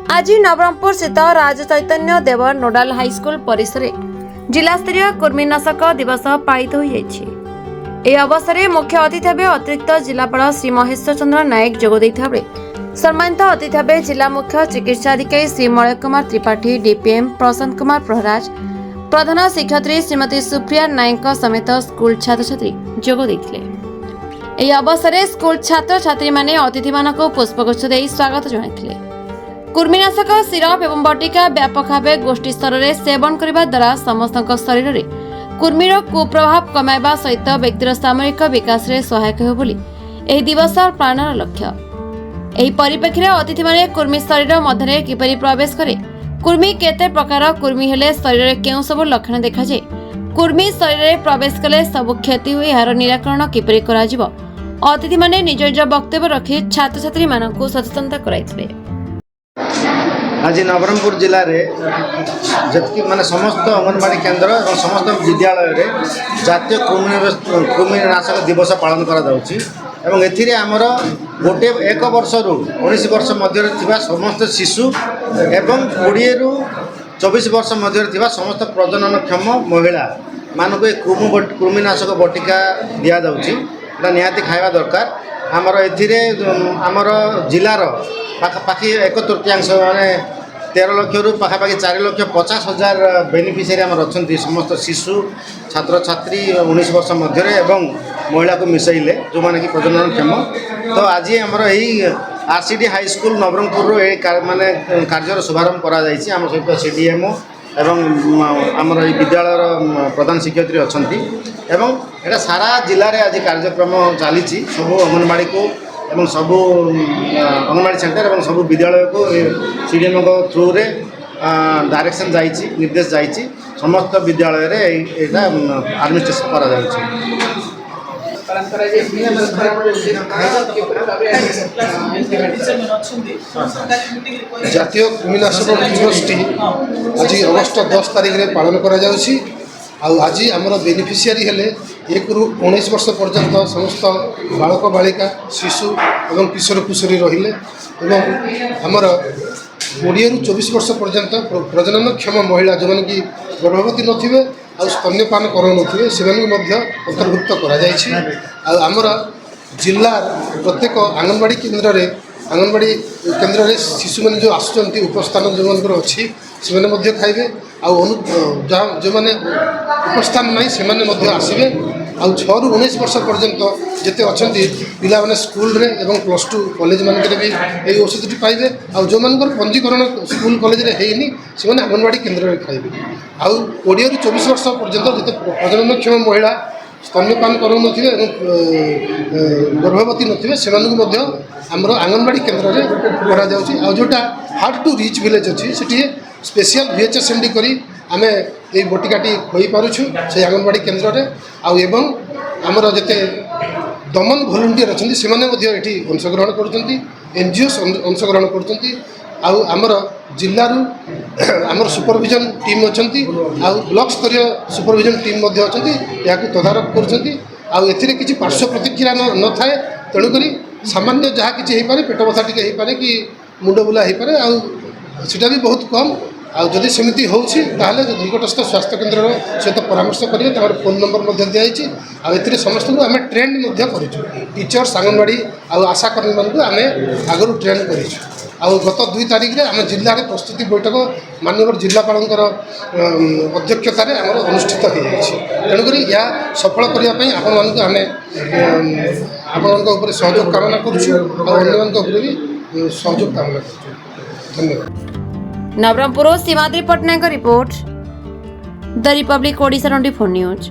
आज नवरंगपुर स्थित राज चैतन्य देव नोडाल हाईस्कूल परिसर में जिलास्तरीय कुर्मीनाशक दिवस पालित हो जाइए। अवसर में मुख्य अतिथि भाव अतिरिक्त जिलापाल श्री महेश्वर चंद्र नायक जोग देइथिबा बेले सम्मानित अतिथि भाव जिला मुख्य चिकित्सा अधिकारी श्री मलय कुमार त्रिपाठी, डीपीएम प्रशांत कुमार प्रहराज, प्रधान शिक्षयित्री श्रीमती सुप्रिया नायक समेत स्कूल छात्र छात्री जोग देइथिले। ଏହି ଅବସରରେ ସ୍କୁଲ ଛାତ୍ରଛାତ୍ରୀମାନେ ଅତିଥିମାନଙ୍କୁ ପୁଷ୍ପଗୁଚ୍ଛ ଦେଇ ସ୍ୱାଗତ ଜଣାଇଥିଲେ। କୁର୍ମୀନାଶକ ସିରପ ଏବଂ ବଟିକା ବ୍ୟାପକ ଭାବେ ଗୋଷ୍ଠୀ ସ୍ତରରେ ସେବନ କରିବା ଦ୍ୱାରା ସମସ୍ତଙ୍କ ଶରୀରରେ କୁର୍ମୀର କୁପ୍ରଭାବ କମାଇବା ସହିତ ବ୍ୟକ୍ତିର ସାମୂହିକ ବିକାଶରେ ସହାୟକ ହେବ ବୋଲି ଏହି ଦିବସ ପାଳନର ଲକ୍ଷ୍ୟ। ଏହି ପରିପ୍ରେକ୍ଷୀରେ ଅତିଥିମାନେ କୁର୍ମୀ ଶରୀର ମଧ୍ୟରେ କିପରି ପ୍ରବେଶ କରେ, କୁର୍ମୀ କେତେ ପ୍ରକାର କୁର୍ମୀ ହେଲେ ଶରୀରରେ କେଉଁ ସବୁ ଲକ୍ଷଣ ଦେଖାଯାଏ, କୁର୍ମୀ ଶରୀରରେ ପ୍ରବେଶ କଲେ ସବୁ କ୍ଷତି ହୁଏ, ଏହାର ନିରାକରଣ କିପରି କରାଯିବ, अतिथि माने निज निज वक्तव्य रखी छात्र छात्री मानक सचेतनता कराइथिले। आज नवरंगपुर जिले में जतकी माने समस्त अंगनवाड़ी केन्द्र और समस्त विद्यालय रे जातीय कृमिनाशक दिवस पालन करा जाउछि एवं एथिरे हमर गोटे 1 वर्ष रु 19 वर्ष मध्य थिबा समस्त शिशु एवं 20 रु 24 वर्ष मध्य थिबा समस्त प्रजननक्षम महिला मानक कृमिनाशक बटिका दिया जाउछि। निहाती खाଇବା दरकार। आमर एथिरे आमर जिलार पाखापाखि 1/3 माने 13 लाख रु पाखापाखि 4,50,000 बेनिफिशियरी आमर अछंती समस्त शिशु छात्र छात्री 19 वर्ष मध्य एवं महिला को मिसैले जो माने कि प्रजननक्षम। तो आज आमर यही आरसीडी हाई स्कूल नवरंगपुर माने कार्यर शुभारंभ करा जायछि। आम सहित सीडीएमओ एवं आमर विद्यालय प्रधान शिक्षयित्री अछंती एवं एटा सारा जिले में आज कार्यक्रम चली सब अंगनवाड़ी को एवं सब अंगनवाड़ी सेंटर एवं सब विद्यालय को सीडीएम थ्रू रे डायरेक्शन जाइए निर्देश जाइए समस्त विद्यालय रे एटा एडमिनिस्ट्रेशन करा जाउछि। जातीय कृमिनाशक दिवस आज अगस्ट 10 तारिख में पालन करा जाउछि। आज आमर बेनिफिशियरी हेले 1 रु 19 वर्ष पर्यंत समस्त बालक बालिका शिशु एवं किशोर किशोरी रहिले एवं आमर 20 रु 24 वर्ष पर्यंत प्रजननक्षम महिला जो माने कि गर्भवती नथिबे आ स्तन्यपान करू नथिबे से अंतर्भुक्त करा जायछि। आमर जिला प्रत्येक आंगनवाड़ी केन्द्र रे शिशु मैंने जो आसुचंती उपस्थान जो मनकर अच्छी से मैंने खाइबे जो मैंने उपस्थान नहीं से मैंने आसबे। आ 6 रु 19 वर्ष पर्यंत जिते अच्छा पिला माने स्कूल रे एवं +2 कॉलेज मानक भी यही औषधि पाइबे। आ जो मानकर पंजीकरण स्कूल कॉलेज रे हेइनी से मैंने आंगनवाड़ी केन्द्र रे खाइबे। आ 20 रु 24 वर्ष पर्यंत जिते प्रजननक्षम महिला स्तन्यपान करू नथिबे गर्भवती नथिबे सेमानकु आमर आंगनवाड़ी केन्द्र रे करा जाउछि। आ जोटा हार्ड टू रीच विलेज अच्छी से स्पेशल VHSMD करी आमे ए बटिकाटी खोई पारुछु से आंगनवाड़ी केन्द्र रे। एवं आमर जते दमन भलंटियर अच्छी से अंशग्रहण करुँच NGO अंशग्रहण करुँच। आमर जिलू आमर सुपरविजन टीम अच्छा ब्लॉक स्तरीय सुपरविजन टीम अच्छा तदारख कर किसी पार्श्व प्रतिक्रिया न थाए तेणुक सामान्य जहाँ किसी हो पारे पेट बथा टी हो पारे कि मुंड बुला हो पारे आटा भी बहुत कम। आदि सेमती होची ताहले निकटस्थ स्वास्थ्य केन्द्र सहित परामर्श करेंगे तार फोन नंबर दिखाई समस्त को आम ट्रेन कर टीचर्स आंगनवाड़ी आशाकर्मी मानक आम आगु ट्रेन कर गत 2 तारिख में आम जिले में प्रस्तुति बैठक माननीय जिलापाल अध्यक्षतार आम अनुष्ठित हो जाए। तेणुक या सफल करने आपण आपण सहयोग कामना कर सहयोग कामना कर। धन्यवाद। Nabarangpur Simadri Patnaik report the Republic Odisha 24 news.